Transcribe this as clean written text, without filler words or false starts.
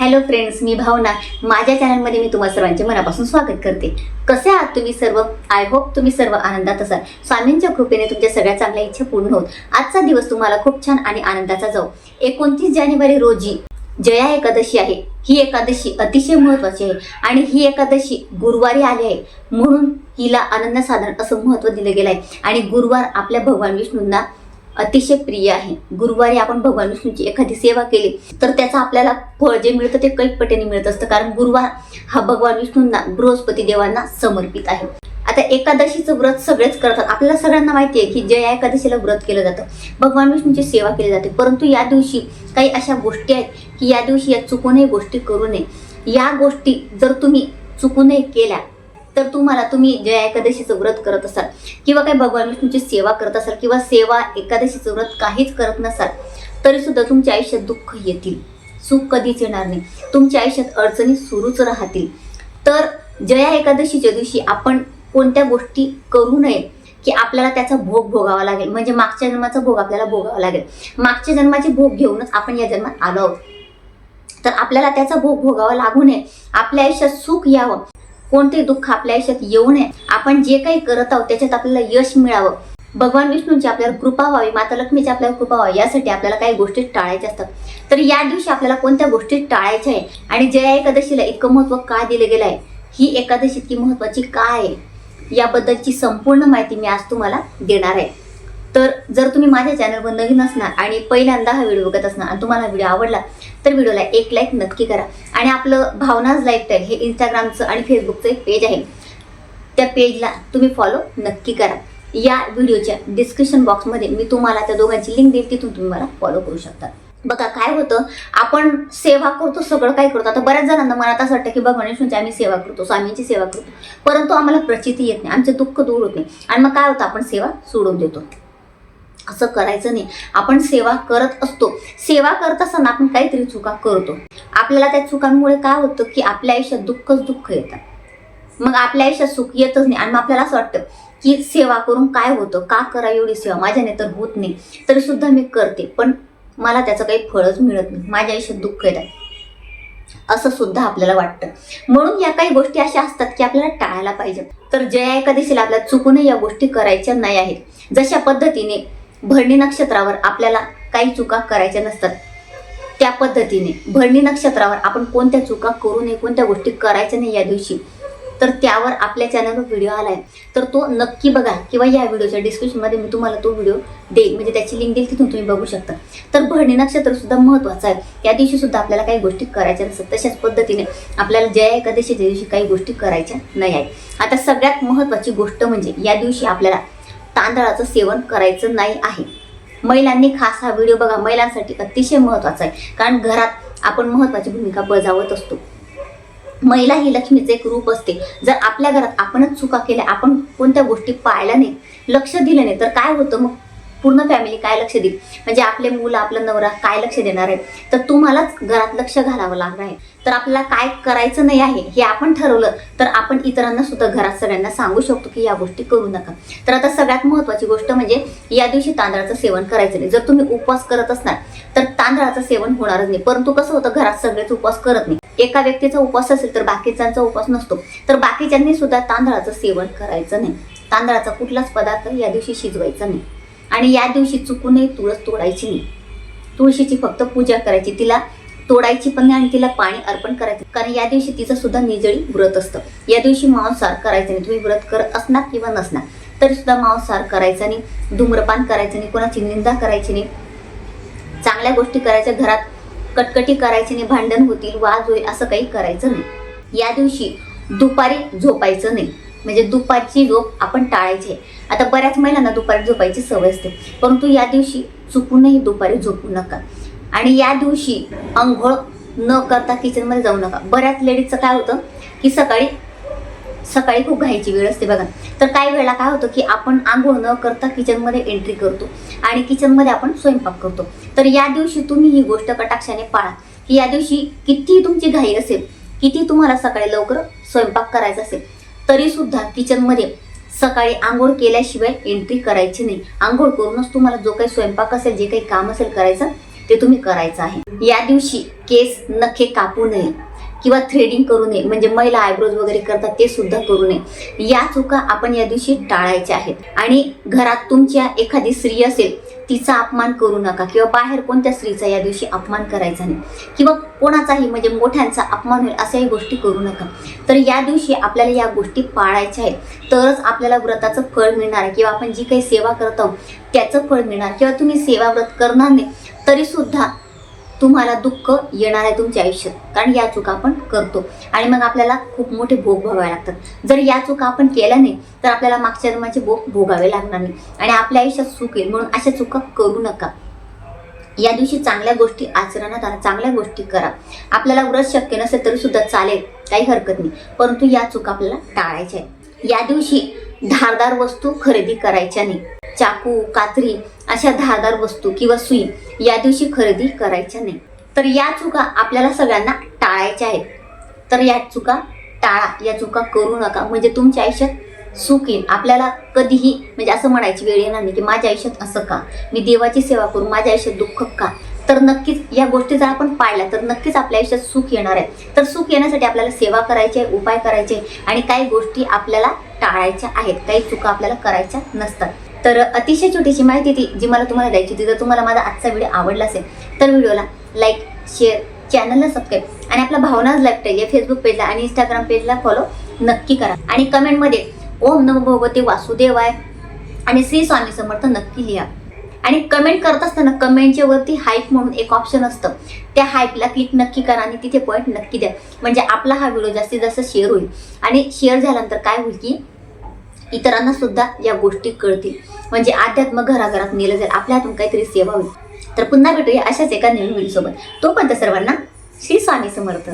Hello friends, मी भावना. माझ्या चॅनलमध्ये मी तुम्हा सर्वांचे मनापासून स्वागत करते. कसे आहात तुम्ही सर्व? आय होप तुम्ही सर्व आनंदात असाल. स्वामींच्या कृपेने तुमच्या सगळ्या चांगल्या इच्छा पूर्ण होत आजचा दिवस तुम्हाला खूप छान आणि आनंदाचा जाऊ. 29 जानेवारी रोजी जया एकादशी आहे. ही एकादशी अतिशय महत्त्वाची आहे आणि ही एकादशी गुरुवारी आली आहे, म्हणून हिला अनन्य साधन असं महत्त्व दिलं गेलं आहे. आणि गुरुवार आपल्या भगवान विष्णूंना अतिशय प्रिय आहे. गुरुवारी आपण भगवान विष्णूची एखादी सेवा केली तर त्याचं आपल्याला फळ जे मिळतं ते कैकपटीने मिळत असतं, कारण गुरुवार हा भगवान विष्णूंना बृहस्पती देवांना समर्पित आहे. आता एकादशीचं व्रत सगळेच करतात. आपल्याला सगळ्यांना माहिती आहे की जया एकादशीला व्रत केलं जातं, भगवान विष्णूची सेवा केली जाते. परंतु या दिवशी काही अशा गोष्टी आहेत की या दिवशी या चुकूनही गोष्टी करू नये. या गोष्टी जर तुम्ही चुकूनही केल्या तर तुम्ही जया एकादशीचं व्रत करत असाल किंवा काही भगवान विष्णूची सेवा करत असाल किंवा सेवा एकादशीचं व्रत काहीच करत नसाल तरी सुद्धा तुमच्या आयुष्यात दुःख येतील, सुख कधीच येणार नाही. तुमच्या आयुष्यात अडचणी सुरूच राहतील. तर जया एकादशीच्या दिवशी आपण कोणत्या गोष्टी करू नये की आपल्याला त्याचा भोग भोगावा लागेल, म्हणजे मागच्या जन्माचा भोग आपल्याला भोगावा लागेल. मागच्या जन्माचे भोग घेऊनच आपण या जन्मात आलो आहोत, तर आपल्याला त्याचा भोग भोगावा लागू नये. आपल्या आयुष्यात सुख यावं, कोणते दुःख आपल्या आयुष्यात येऊ नये. आपण जे काही करत आहोत त्याच्यात आपल्याला यश मिळावं, भगवान विष्णूंची आपल्याला कृपा व्हावी, माता लक्ष्मीची आपल्याला कृपा व्हावी, यासाठी आपल्याला काही गोष्टी टाळायच्या असतात. तर या दिवशी आपल्याला कोणत्या गोष्टी टाळायच्या आहे आणि जया एकादशीला इतकं महत्त्व का दिलं गेलं आहे, ही एकादशी इतकी महत्त्वाची का आहे, याबद्दलची संपूर्ण माहिती मी आज तुम्हाला देणार आहे. तर जर तुम्ही माझ्या चॅनलवर नवीन असणार आणि पहिल्यांदा हा व्हिडिओ बघत असणार आणि तुम्हाला व्हिडिओ आवडला तर व्हिडिओला एक लाईक नक्की करा. आणि आपलं भावनाज लाईफस्टाईल हे इंस्टाग्रामचं आणि फेसबुकचं एक पेज आहे, त्या पेजला तुम्ही फॉलो नक्की करा. या व्हिडिओच्या डिस्क्रिप्शन बॉक्समध्ये मी तुम्हाला त्या दोघांची लिंक देईल, तिथून तुम्ही मला फॉलो करू शकता. बघा काय होतं, आपण सेवा करतो, सगळं काय करतो. आता बऱ्याच जणांना मनात असं वाटतं की भगवान विष्णूची आम्ही सेवा करतो, स्वामींची सेवा करतो, परंतु आम्हाला प्रचिती येत नाही, आमचे दुःख दूर होत नाही आणि मग काय होतं, आपण सेवा सोडून देतो. असं करायचं नाही. आपण सेवा करत असतो, सेवा करत असताना आपण काहीतरी चुका करतो. आपल्याला त्या चुकांमुळे काय होतं की आपल्या आयुष्यात दुःखच दुःख येतात, मग आपल्या आयुष्यात सुख येतच नाही. आणि मग आपल्याला असं वाटतं की सेवा करून काय होतं, का करा एवढी सेवा, माझ्याने तर होत नाही, तरी सुद्धा मी करते पण मला त्याचं काही फळच मिळत नाही, माझ्या आयुष्यात दुःख येतात, असं सुद्धा आपल्याला वाटतं. म्हणून या काही गोष्टी अशा असतात की आपल्याला टाळायला पाहिजे. तर जया एकादशीला आपल्याला चुकूनही या गोष्टी करायच्या नाही आहेत. जशा पद्धतीने भरणी नक्षत्रावर आपल्याला काही चुका करायच्या नसतात, त्या पद्धतीने भरणी नक्षत्रावर आपण कोणत्या चुका करू नये, कोणत्या गोष्टी करायच्या नाही या दिवशी, तर त्यावर आपल्या चॅनलवर व्हिडिओ आलाय, तर तो नक्की बघा. किंवा या व्हिडिओच्या डिस्क्रिप्शनमध्ये मी तुम्हाला तो व्हिडिओ देईल, म्हणजे त्याची लिंक देईल, तिथून तुम्ही बघू शकता. तर भरणी नक्षत्र सुद्धा महत्त्वाचं आहे. त्या दिवशी सुद्धा आपल्याला काही गोष्टी करायच्या नसतात. तशाच पद्धतीने आपल्याला जया एकादशीच्या दिवशी काही गोष्टी करायच्या नाही आहेत. आता सगळ्यात महत्त्वाची गोष्ट म्हणजे या दिवशी आपल्याला तांदळाचं सेवन करायचं नाही आहे. महिलांनी खास हा व्हिडिओ बघा, महिलांसाठी अतिशय महत्त्वाचा आहे, कारण घरात आपण महत्त्वाची भूमिका बजावत असतो. महिला ही लक्ष्मीचे एक रूप असते. जर आपल्या घरात आपणच चुका केल्या, आपण कोणत्या गोष्टी पाळल्या नाही, लक्ष दिलं नाही, तर काय होतं, मग पूर्ण फॅमिली काय लक्ष देईल, म्हणजे आपले मुलं, आपला नवरा काय लक्ष देणार आहे. तर तुम्हालाच घरात लक्ष घालावं लागणार आहे. तर आपल्याला काय करायचं नाही आहे हे आपण ठरवलं तर आपण इतरांना सुद्धा घरात सगळ्यांना सांगू शकतो की या गोष्टी करू नका. तर आता सगळ्यात महत्त्वाची गोष्ट म्हणजे या दिवशी तांदळाचं सेवन करायचं नाही. जर तुम्ही उपवास करत असणार तर तांदळाचं सेवन होणारच नाही. परंतु कसं होतं, घरात सगळेच उपवास करत नाही, एका व्यक्तीचा उपवास असेल तर बाकीच्यांचा उपवास नसतो, तर बाकीच्यांनी सुद्धा तांदळाचं सेवन करायचं नाही. तांदळाचा कुठलाच पदार्थ या दिवशी शिजवायचा नाही. आणि या दिवशी चुकूनही तुळस तोडायची नाही. तुळशीची फक्त पूजा करायची, तिला तोडायची पण नाही आणि तिला पाणी अर्पण करायचं, कारण या दिवशी तिचं सुद्धा निजळी व्रत असतं. या दिवशी मांसाहार करायचं नाही. तुम्ही व्रत करत असणार किंवा नसणार तरी सुद्धा मांसाहार करायचा नाही, धूम्रपान करायचं नाही, कोणाची निंदा करायची नाही, चांगल्या गोष्टी करायच्या, घरात कटकटी करायची नाही, भांडण होतील, वाद होईल, असं काही करायचं नाही. या दिवशी दुपारी झोपायचं नाही, म्हणजे दुपारची झोप आपण टाळायची आहे. आता बऱ्याच महिलांना दुपारी झोपायची सवय असते, परंतु या दिवशी चुकूनही दुपारी झोपू नका. आणि या दिवशी अंघोळ न करता किचनमध्ये जाऊ नका. बऱ्याच लेडीजचं काय होतं की सकाळी खूप घाईची वेळ असते बघा, तर काही वेळेला काय होतं की आपण आंघोळ न करता किचनमध्ये एंट्री करतो आणि किचनमध्ये आपण स्वयंपाक करतो. तर या दिवशी तुम्ही ही गोष्ट कटाक्षाने पाळा की या दिवशी किती तुमची घाई असेल, किती तुम्हाला सकाळी लवकर स्वयंपाक करायचा असेल, तरी सुद्धा किचनमध्ये सकाळी आंघोळ केल्याशिवाय एंट्री करायची नाही. आंघोळ करूनच तुम्हाला जो काही स्वयंपाक असेल, जे काही काम असेल करायचं ते तुम्ही करायचं आहे। या दिवशी केस नखे कापू नये किंवा थ्रेडिंग करू नये, म्हणजे महिला आयब्रोज वगैरे करतात ते सुद्धा करू नये। या चुका आपण या दिवशी टाळायच्या आहेत। आणि घरात तुमच्या एखादी स्त्री असेल तिचा अपमान करू नका, किंवा बाहेर कोणत्या स्त्रीचा या दिवशी अपमान करायचा नाही, किंवा कोणाचाही म्हणजे मोठ्यांचा अपमान होईल अशाही गोष्टी करू नका। तर या दिवशी आपल्याला या गोष्टी पाळायच्या आहेत, तरच आपल्याला व्रताचं फळ मिळणार आहे, किंवा आपण जी काही सेवा करत आहोत त्याचं फळ मिळणार। किंवा तुम्ही सेवा व्रत करणार नाही तरी सुद्धा तुम्हाला दुःख येणार आहे तुमच्या आयुष्यात, कारण या चुका आपण करतो आणि मग आपल्याला खूप मोठे भोग भोगावे लागतात। जर या चुका आपण केल्या नाही तर आपल्याला मागच्या जन्माचे भोग भोगावे लागणार नाही आणि आपल्या आयुष्यात सुख येईल। म्हणून अशा चुका करू नका। या दिवशी चांगल्या गोष्टी आचरणात आणा, चांगल्या गोष्टी करा। आपल्याला व्रत शक्य नसेल तरी सुद्धा चालेल, काही हरकत नाही, परंतु या चुका आपल्याला टाळायच्या आहेत। या दिवशी धारदार वस्तू खरेदी करायच्या नाही। चाकू, कात्री अशा धारदार वस्तू किंवा सुई या दिवशी खरेदी करायच्या नाही। तर या चुका आपल्याला सगळ्यांना टाळायच्या आहेत। तर या चुका टाळा, या चुका करू नका, म्हणजे तुमच्या आयुष्यात सुख येईल। आपल्याला कधीही म्हणजे असं म्हणायची वेळ येणार नाही की माझ्या आयुष्यात असं का, मी देवाची सेवा करू, माझ्या आयुष्यात दुःख का। तर नक्कीच या गोष्टी जर आपण पाळल्या तर नक्कीच आपल्या आयुष्यात सुख येणार आहे। तर सुख येण्यासाठी आपल्याला सेवा करायची आहे, उपाय करायचे आणि काही गोष्टी आपल्याला टाळायच्या आहेत, काही चुका आपल्याला करायच्या नसतात। तर अतिशय छोटीशी माहिती ती जी मला तुम्हाला द्यायची होती। जर तुम्हाला माझा आजचा व्हिडिओ आवडला असेल तर व्हिडिओला लाईक, शेअर, चॅनलला सबस्क्राईब आणि आपला भावनाज लाईफस्टाईल या फेसबुक पेजला आणि इंस्टाग्राम पेजला फॉलो नक्की करा। आणि कमेंटमध्ये ओम नमो भगवते वासुदेवाय आणि श्री स्वामी समर्थ नक्की लिहा। आणि कमेंट करत असताना कमेंटच्या वरती हाईप म्हणून एक ऑप्शन असतं, त्या हाईपला क्लिक नक्की करा आणि तिथे पॉईंट नक्की द्या, म्हणजे आपला हा व्हिडिओ जास्तीत जास्त शेअर होईल। आणि शेअर झाल्यानंतर काय होईल की इतरांना सुद्धा या गोष्टी कळतील, म्हणजे अध्यात्म घराघरात नेलं जाईल, आपल्या हातून काहीतरी सेवा होईल। तर पुन्हा भेटूया अशाच एका नवीन व्हिडिओ सोबत। तोपर्यंत सर्वांना श्री स्वामी समर्थ।